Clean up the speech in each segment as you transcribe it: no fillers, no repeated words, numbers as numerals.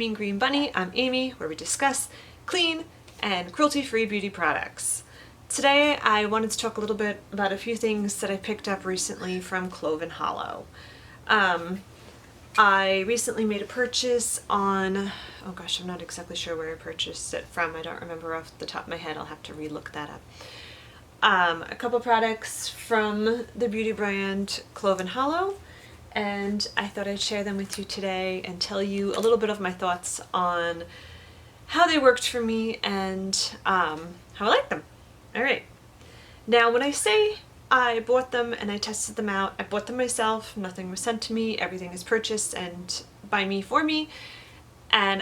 Mean Green Bunny. I'm Amy, where we discuss clean and cruelty-free beauty products. Today I wanted to talk a little bit about a few things that I picked up recently from Clove Hollow. I recently made a purchase on, oh gosh, I'm not exactly sure where I purchased it from. I don't remember off the top of my head. I'll have to re-look that up. A couple products from the beauty brand Clove Hallow, and I thought I'd share them with you today and tell you a little bit of my thoughts on how they worked for me and how I like them. All right. Now, when I say I bought them and I tested them out, I bought them myself. Nothing was sent to me. Everything is purchased and by me for me. And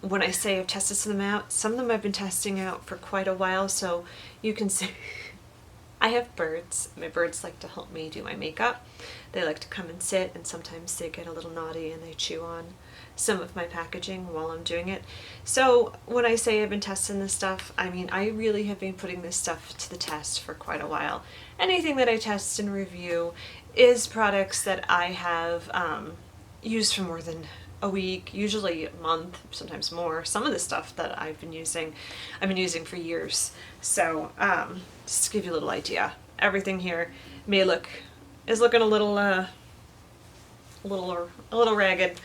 when I say I've tested some out, some of them I've been testing out for quite a while, so you can see I have birds. My birds like to help me do my makeup. They like to come and sit, and sometimes they get a little naughty and they chew on some of my packaging while I'm doing it. So when I say I've been testing this stuff, I mean I really have been putting this stuff to the test for quite a while. Anything that I test and review is products that I have used for more than a week, usually a month, sometimes more. Some of the stuff that I've been using for years. So just to give you a little idea, everything here is looking a little ragged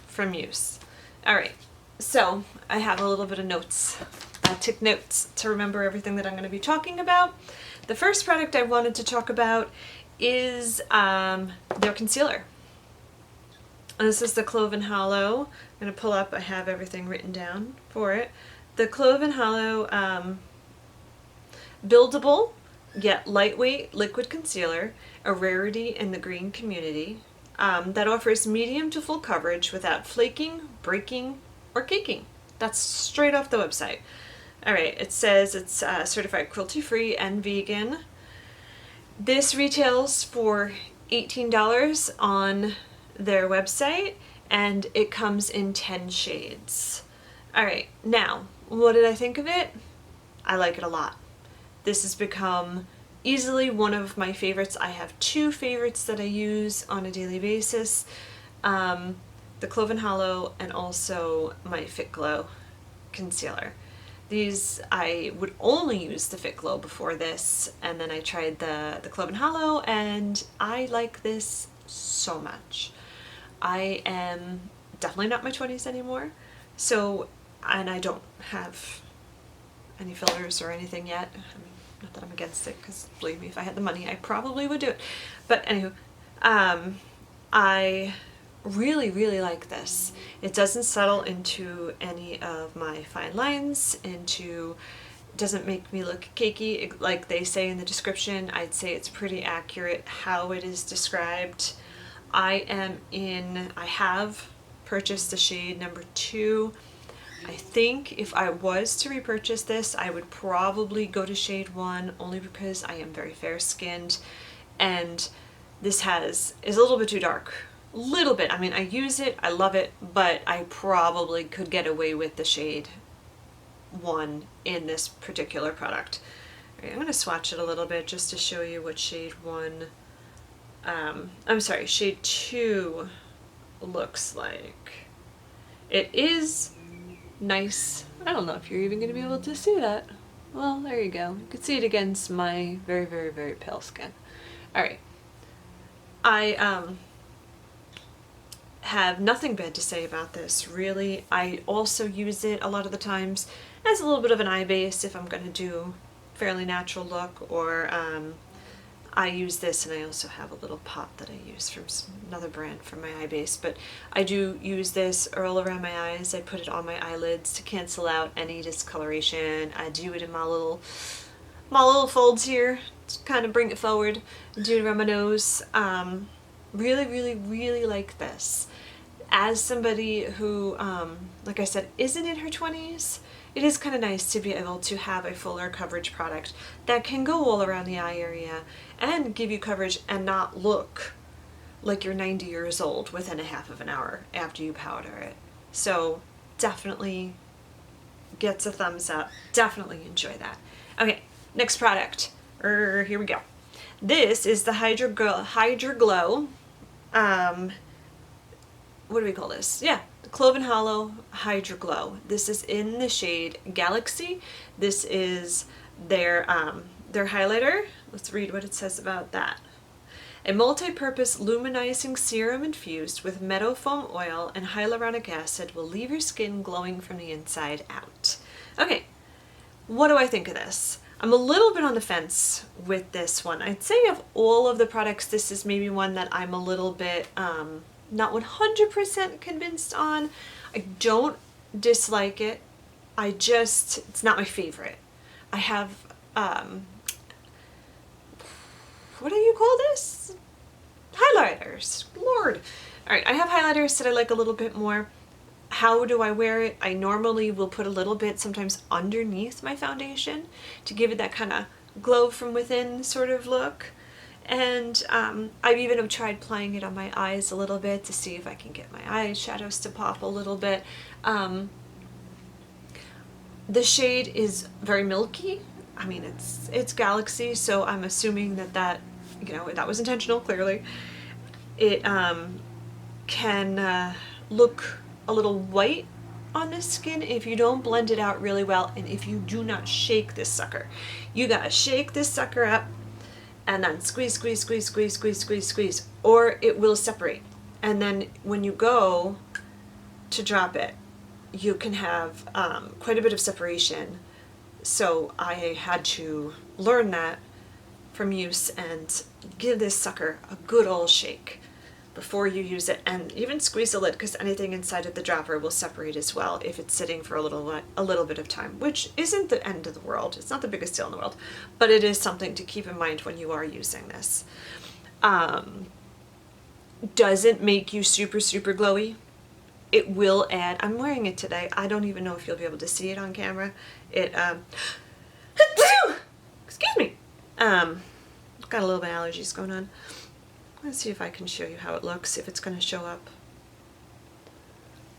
from use. All right, so I have a little bit of notes. I took notes to remember everything that I'm going to be talking about. The first product I wanted to talk about is their concealer. And this is the Clove Hallow. I'm going to pull up, I have everything written down for it. The Clove Hallow buildable yet lightweight liquid concealer, a rarity in the green community, that offers medium to full coverage without flaking, breaking, or caking. That's straight off the website. Alright, it says it's certified cruelty-free and vegan. This retails for $18 on their website, and it comes in 10 shades. Alright, now, what did I think of it? I like it a lot. This has become easily one of my favorites. I have two favorites that I use on a daily basis. The Clove Hallow and also my Fit Glow concealer. These, I would only use the Fit Glow before this, and then I tried the Clove Hallow, and I like this so much. I am definitely not in my 20s anymore, so, and I don't have any fillers or anything yet. Not that I'm against it, because believe me, if I had the money, I probably would do it. But anywho, I really like this. It doesn't settle into any of my fine lines, doesn't make me look cakey. Like they say in the description, I'd say it's pretty accurate how it is described. I have purchased the shade number 2. I think if I was to repurchase this, I would probably go to shade 1, only because I am very fair-skinned, and this is a little bit too dark. A little bit. I mean, I use it, I love it, but I probably could get away with the shade 1 in this particular product. All right, I'm going to swatch it a little bit just to show you what shade 2 looks like. It is nice. I don't know if you're even going to be able to see that. Well, there you go. You can see it against my very pale skin. Alright. I have nothing bad to say about this, really. I also use it a lot of the times as a little bit of an eye base if I'm going to do fairly natural look, or I use this, and I also have a little pot that I use from another brand for my eye base, but I do use this all around my eyes. I put it on my eyelids to cancel out any discoloration. I do it in my little folds here to kind of bring it forward. I do it around my nose. Really like this. As somebody who, like I said, isn't in her 20s, it is kind of nice to be able to have a fuller coverage product that can go all around the eye area and give you coverage and not look like you're 90 years old within a half of an hour after you powder it. So definitely gets a thumbs up. Definitely enjoy that. Okay, next product. Here we go. This is the Hydra Glow. What do we call this? Yeah, Clove Hollow Hydro Glow. This is in the shade Galaxy. This is their highlighter. Let's read what it says about that. A multi-purpose luminizing serum infused with meadow foam oil and hyaluronic acid will leave your skin glowing from the inside out. Okay, what do I think of this? I'm a little bit on the fence with this one. I'd say of all of the products, this is maybe one that I'm a little bit not 100% convinced on. I don't dislike it. It's not my favorite. I have, what do you call this? Highlighters. Lord. All right, I have highlighters that I like a little bit more. How do I wear it? I normally will put a little bit sometimes underneath my foundation to give it that kind of glow from within sort of look. And I've even tried applying it on my eyes a little bit to see if I can get my eyeshadows to pop a little bit. The shade is very milky. I mean, it's Galaxy, so I'm assuming that that was intentional, clearly. It can look a little white on the skin if you don't blend it out really well, and if you do not shake this sucker. You gotta shake this sucker up and then squeeze, squeeze, squeeze, squeeze, squeeze, squeeze, squeeze, or it will separate. And then when you go to drop it, you can have quite a bit of separation. So I had to learn that from use and give this sucker a good old shake before you use it, and even squeeze the lid, because anything inside of the dropper will separate as well if it's sitting for a little bit of time, which isn't the end of the world. It's not the biggest deal in the world, but it is something to keep in mind when you are using this. Doesn't make you super, super glowy. It will add, I'm wearing it today. I don't even know if you'll be able to see it on camera. It, excuse me. Got a little bit of allergies going on. Let's see if I can show you how it looks, if it's going to show up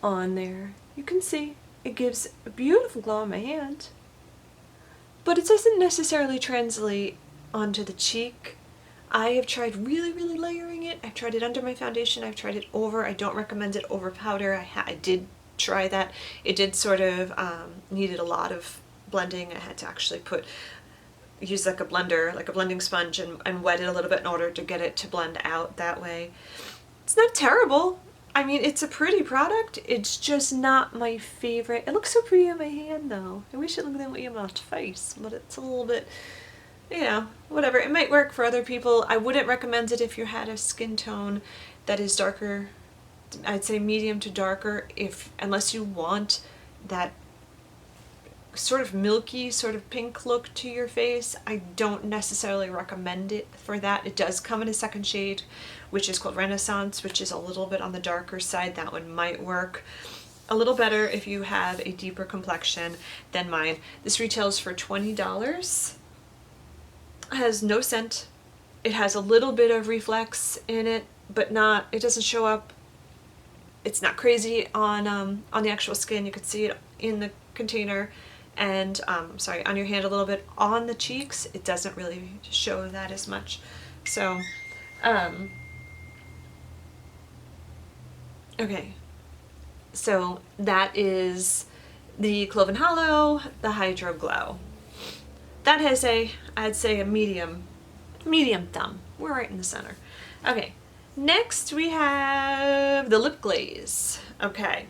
on there. You can see it gives a beautiful glow on my hand, but it doesn't necessarily translate onto the cheek. I have tried really, really layering it. I've tried it under my foundation. I've tried it over. I don't recommend it over powder. I did try that. It did sort of needed a lot of blending. I had to actually use like a blender, like a blending sponge, and wet it a little bit in order to get it to blend out that way. It's not terrible. I mean, it's a pretty product. It's just not my favorite. It looks so pretty on my hand though. I wish it looked that way on my face, but it's a little bit, whatever. It might work for other people. I wouldn't recommend it if you had a skin tone that is darker. I'd say medium to darker, unless you want that sort of milky, sort of pink look to your face. I don't necessarily recommend it for that. It does come in a second shade, which is called Renaissance, which is a little bit on the darker side. That one might work a little better if you have a deeper complexion than mine. This retails for $20. It has no scent. It has a little bit of reflex in it, but it doesn't show up. It's not crazy on the actual skin. You could see it in the container, and on your hand a little bit. On the cheeks, it doesn't really show that as much. So, okay. So that is the Clove Hollow, the Hydro Glow. That has I'd say a medium thumb. We're right in the center. Okay. Next we have the lip glaze. Okay.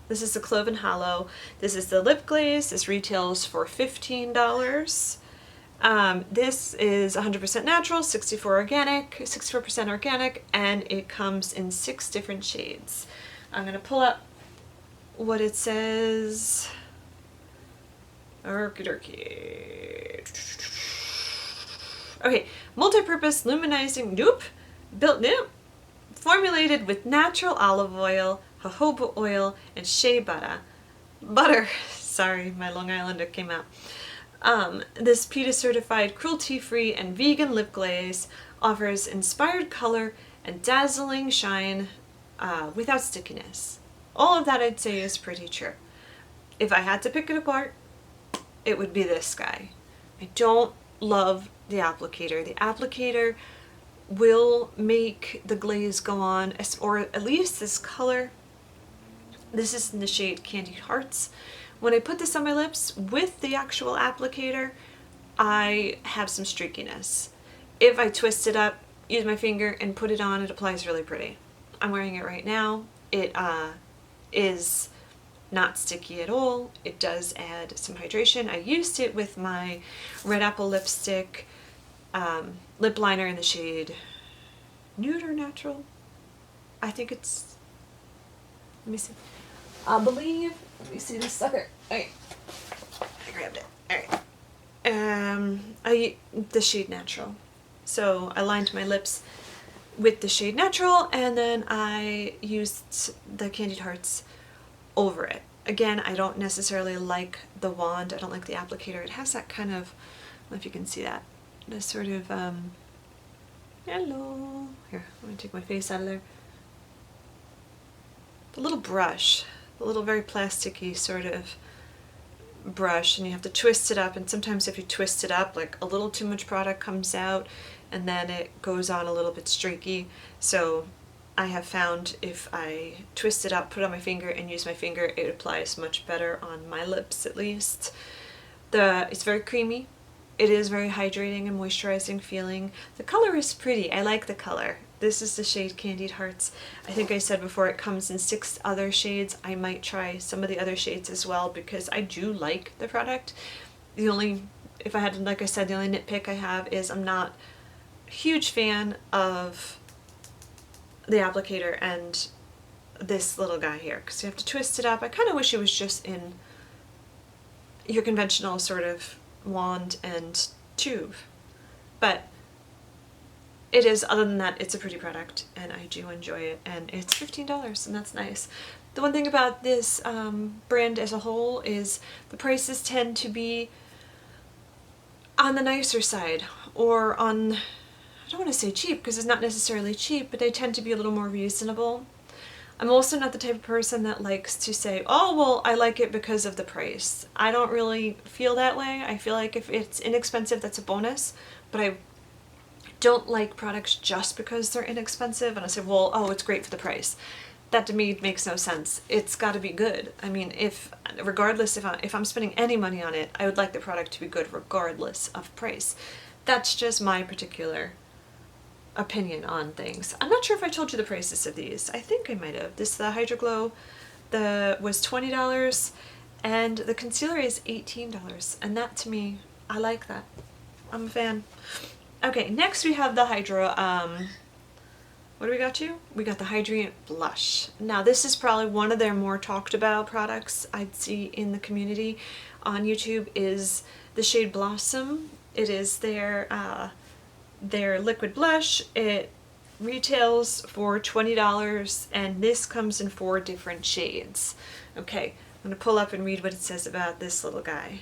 This is the Clove Hollow. This is the lip glaze. This retails for $15. This is 100% natural, 64% organic, and it comes in 6 different shades. I'm going to pull up what it says. Okay, multi-purpose luminizing formulated with natural olive oil, jojoba oil, and shea butter. Sorry, my Long Islander came out. This PETA certified, cruelty-free, and vegan lip glaze offers inspired color and dazzling shine without stickiness. All of that I'd say is pretty true. If I had to pick it apart, it would be this guy. I don't love the applicator. The applicator will make the glaze go on, or at least this color This is in the shade Candied Hearts. When I put this on my lips with the actual applicator, I have some streakiness. If I twist it up, use my finger, and put it on, it applies really pretty. I'm wearing it right now. It is not sticky at all. It does add some hydration. I used it with my Red Apple lipstick lip liner in the shade Nude or Natural. I think it's, let me see. I believe, let me see this sucker. Okay, I grabbed it. Alright. The shade Natural. So I lined my lips with the shade Natural, and then I used the Candied Hearts over it. Again, I don't necessarily like the wand. I don't like the applicator. It has that kind of, I don't know if you can see that, this sort of, hello. Here, let me take my face out of there. The little brush, the little very plasticky sort of brush, and you have to twist it up, and sometimes if you twist it up, like a little too much product comes out, and then it goes on a little bit streaky. So I have found if I twist it up, put it on my finger, and use my finger, it applies much better on my lips at least. It's very creamy. It is very hydrating and moisturizing feeling. The color is pretty. I like the color. This is the shade Candied Hearts. I think I said before it comes in 6 other shades. I might try some of the other shades as well because I do like the product. The only, if I had, like I said, the only nitpick I have is I'm not a huge fan of the applicator and this little guy here because you have to twist it up. I kind of wish it was just in your conventional sort of wand and tube, but it is, other than that, it's a pretty product and I do enjoy it, and it's $15 and that's nice. The one thing about this brand as a whole is the prices tend to be on the nicer side, or on, I don't want to say cheap because it's not necessarily cheap, but they tend to be a little more reasonable. I'm also not the type of person that likes to say, oh, well, I like it because of the price. I don't really feel that way. I feel like if it's inexpensive, that's a bonus, but I don't like products just because they're inexpensive and I say, well, oh, it's great for the price. That to me makes no sense. It's got to be good. I mean, regardless if I'm spending any money on it, I would like the product to be good regardless of price. That's just my particular opinion on things. I'm not sure if I told you the prices of these. I think I might have. The Hydro Glow was $20 and the concealer is $18, and that to me, I like that. I'm a fan. Okay, next we have the Hydra, what do we got you? We got the Hydrant Blush. Now this is probably one of their more talked about products I'd see in the community on YouTube, is the shade Blossom. It is their liquid blush. It retails for $20 and this comes in 4 different shades. Okay, I'm going to pull up and read what it says about this little guy.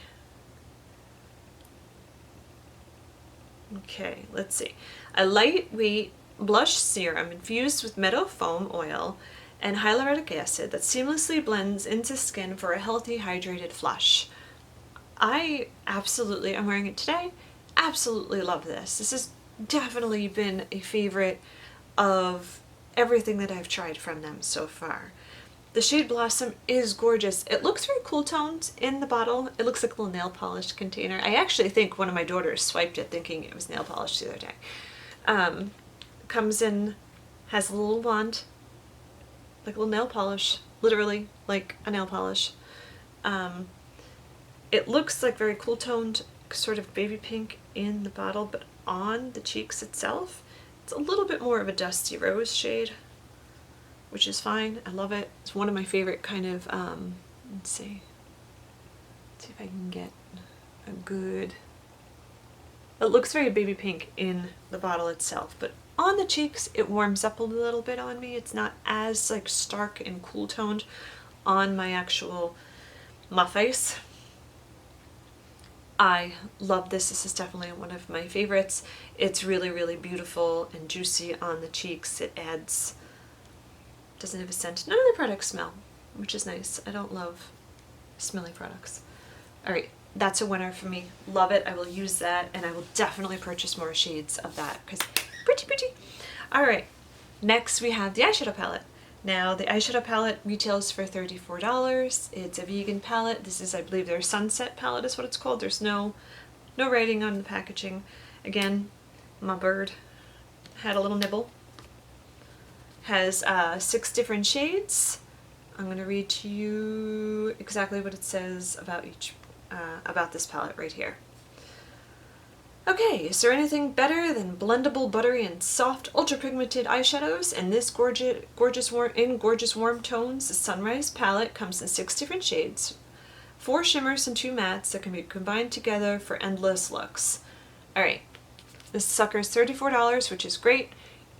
Okay, let's see. A lightweight blush serum infused with meadow foam oil and hyaluronic acid that seamlessly blends into skin for a healthy, hydrated flush. I'm wearing it today, absolutely love this. This has definitely been a favorite of everything that I've tried from them so far. The shade Blossom is gorgeous. It looks very cool toned in the bottle. It looks like a little nail polish container. I actually think one of my daughters swiped it thinking it was nail polish the other day. Comes in, has a little wand, like a little nail polish, literally like a nail polish. It looks like very cool toned, sort of baby pink in the bottle, but on the cheeks itself, it's a little bit more of a dusty rose shade, which is fine. I love it. It's one of my favorite kind of, let's see if I can get a good, it looks very baby pink in the bottle itself, but on the cheeks it warms up a little bit on me. It's not as like stark and cool toned on my face. I love this. This is definitely one of my favorites. It's really, really beautiful and juicy on the cheeks. It adds, doesn't have a scent. None of the products smell, which is nice. I don't love smelly products. Alright, that's a winner for me. Love it. I will use that, and I will definitely purchase more shades of that because pretty. Alright, next we have the eyeshadow palette. Now the eyeshadow palette retails for $34. It's a vegan palette. This is, I believe, their sunset palette is what it's called. There's no writing on the packaging. Again, my bird had a little nibble. Has 6 different shades. I'm going to read to you exactly what it says about about this palette right here. Okay, is there anything better than blendable, buttery, and soft, ultra-pigmented eyeshadows? And this gorgeous warm tones, the Sunrise palette comes in 6 different shades, 4 shimmers and 2 mattes that can be combined together for endless looks. Alright, this sucker is $34, which is great.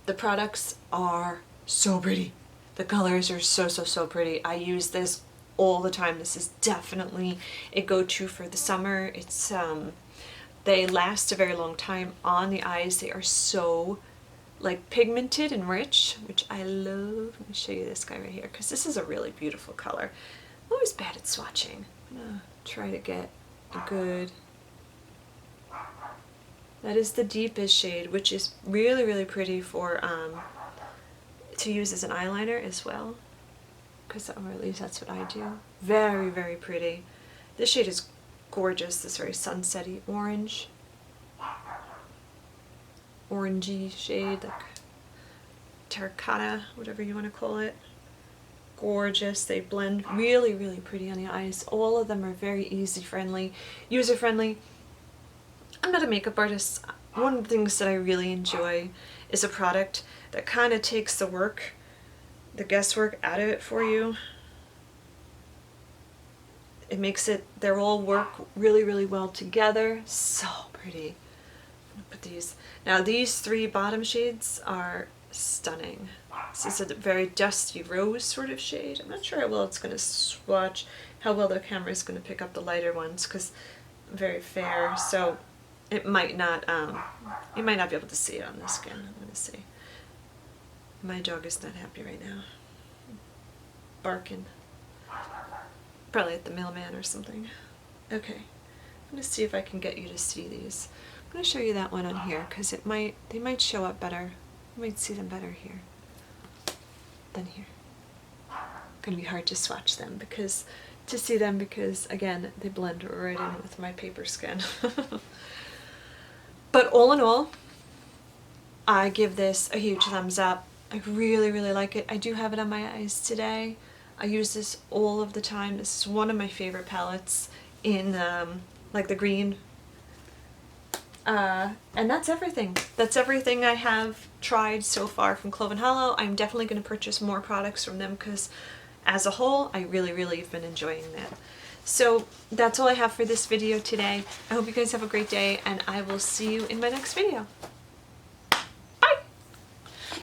The products are so pretty. The colors are so pretty. I use this all the time. This is definitely a go-to for the summer. It's they last a very long time on the eyes. They are so like pigmented and rich, which I love. Let me show you this guy right here because this is a really beautiful color. I'm always bad at swatching. I'm gonna try to get a good. That is the deepest shade, which is really pretty for to use as an eyeliner as well, because or at least that's what I do. Very pretty. This shade is gorgeous. This very sunsetty orange, orangey shade, like terracotta, whatever you want to call it. Gorgeous. They blend really pretty on the eyes. All of them are very user friendly. I'm not a makeup artist. One of the things that I really enjoy is a product that kind of takes the guesswork out of it for you. It makes it, they all work really well together. So pretty. I'm gonna put these. Now these 3 bottom shades are stunning. This is a very dusty rose sort of shade. I'm not sure how well it's going to swatch, how well the camera is going to pick up the lighter ones, because I'm very fair, so it might not, you might not be able to see it on the skin. I'm going to see. My dog is not happy right now. Barking. Probably at the mailman or something. Okay, I'm going to see if I can get you to see these. I'm going to show you that one on here because they might show up better. You might see them better here than here. It's going to be hard to swatch them because again, they blend right in with my paper skin. But all in all, I give this a huge thumbs up. I really like it. I do have it on my eyes today. I use this all of the time. This is one of my favorite palettes in like the green. And that's everything. That's everything I have tried so far from Clove Hollow. I'm definitely going to purchase more products from them because as a whole, I really have been enjoying that. So that's all I have for this video today. I hope you guys have a great day and I will see you in my next video.